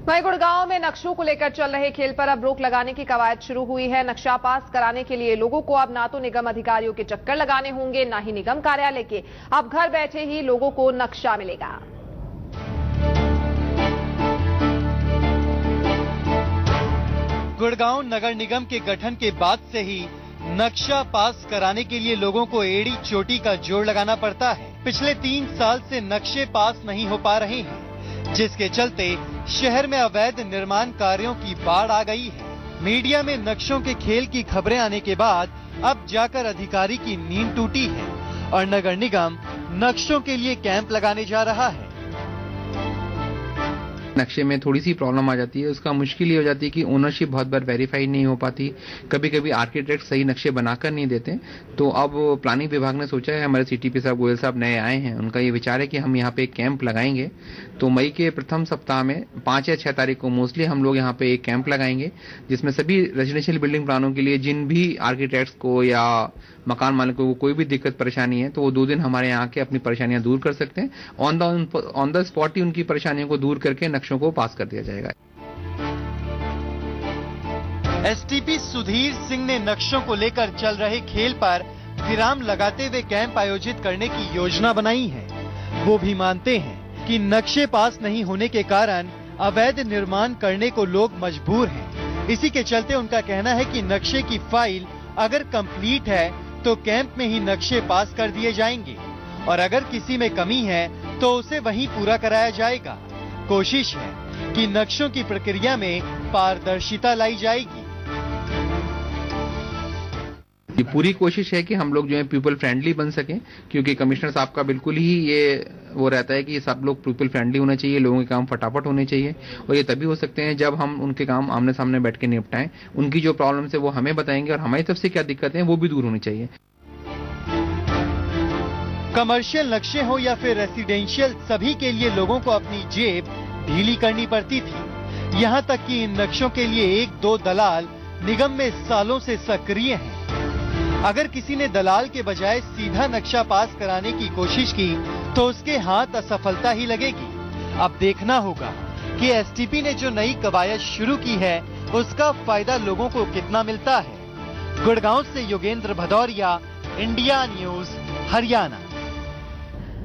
वहीं गुड़गांव में नक्शों को लेकर चल रहे खेल पर अब रोक लगाने की कवायद शुरू हुई है। नक्शा पास कराने के लिए लोगों को अब ना तो निगम अधिकारियों के चक्कर लगाने होंगे, ना ही निगम कार्यालय के। अब घर बैठे ही लोगों को नक्शा मिलेगा। गुड़गांव नगर निगम के गठन के बाद से ही नक्शा पास कराने के लिए लोगों को एड़ी चोटी का जोर लगाना पड़ता है। पिछले 3 साल से नक्शे पास नहीं हो पा रहे हैं, जिसके चलते शहर में अवैध निर्माण कार्यों की बाढ़ आ गई है। मीडिया में नक्शों के खेल की खबरें आने के बाद अब जाकर अधिकारी की नींद टूटी है और नगर निगम नक्शों के लिए कैंप लगाने जा रहा है। नक्शे में थोड़ी सी प्रॉब्लम आ जाती है, उसका मुश्किल ये हो जाती है कि ओनरशिप बहुत बार वेरीफाइड नहीं हो पाती। कभी कभी आर्किटेक्ट सही नक्शे बनाकर नहीं देते। तो अब प्लानिंग विभाग ने सोचा है, हमारे सीटीपी साहब गोयल साहब नए आए हैं, उनका ये विचार है कि हम यहाँ पे एक कैंप लगाएंगे। तो मई के प्रथम सप्ताह में 5 या 6 तारीख को मोस्टली हम लोग यहाँ पे एक कैंप लगाएंगे, जिसमें सभी रेजिडेंशियल बिल्डिंग प्लानों के लिए जिन भी आर्किटेक्ट्स को या मकान मालिकों को कोई भी दिक्कत परेशानी है, तो वो 2 दिन हमारे यहाँ के अपनी परेशानियां दूर कर सकते हैं। ऑन द स्पॉट ही उनकी परेशानियों को दूर करके नक्शों को पास कर दिया जाएगा। एसटीपी सुधीर सिंह ने नक्शों को लेकर चल रहे खेल पर विराम लगाते हुए कैंप आयोजित करने की योजना बनाई है। वो भी मानते हैं कि नक्शे पास नहीं होने के कारण अवैध निर्माण करने को लोग मजबूर हैं। इसी के चलते उनका कहना है कि नक्शे की फाइल अगर कंप्लीट है तो कैंप में ही नक्शे पास कर दिए जाएंगे और अगर किसी में कमी है तो उसे वहीं पूरा कराया जाएगा। कोशिश है कि नक्शों की प्रक्रिया में पारदर्शिता लाई जाएगी। ये पूरी कोशिश है कि हम लोग जो है पीपल फ्रेंडली बन सकें, क्योंकि कमिश्नर साहब का बिल्कुल ही ये वो रहता है कि सब लोग पीपल फ्रेंडली होने चाहिए, लोगों के काम फटाफट होने चाहिए। और ये तभी हो सकते हैं जब हम उनके काम आमने सामने बैठ के निपटाएं। उनकी जो प्रॉब्लम्स है वो हमें बताएंगे और हमारी तरफ से क्या दिक्कतें हैं वो भी दूर होनी चाहिए। कमर्शियल नक्शे हो या फिर रेसिडेंशियल, सभी के लिए लोगों को अपनी जेब ढीली करनी पड़ती थी। यहाँ तक कि इन नक्शों के लिए 1-2 दलाल निगम में सालों से सक्रिय हैं। अगर किसी ने दलाल के बजाय सीधा नक्शा पास कराने की कोशिश की तो उसके हाथ असफलता ही लगेगी। अब देखना होगा कि एसटीपी ने जो नई कवायद शुरू की है उसका फायदा लोगों को कितना मिलता है। गुड़गांव से योगेंद्र भदौरिया, इंडिया न्यूज, हरियाणा।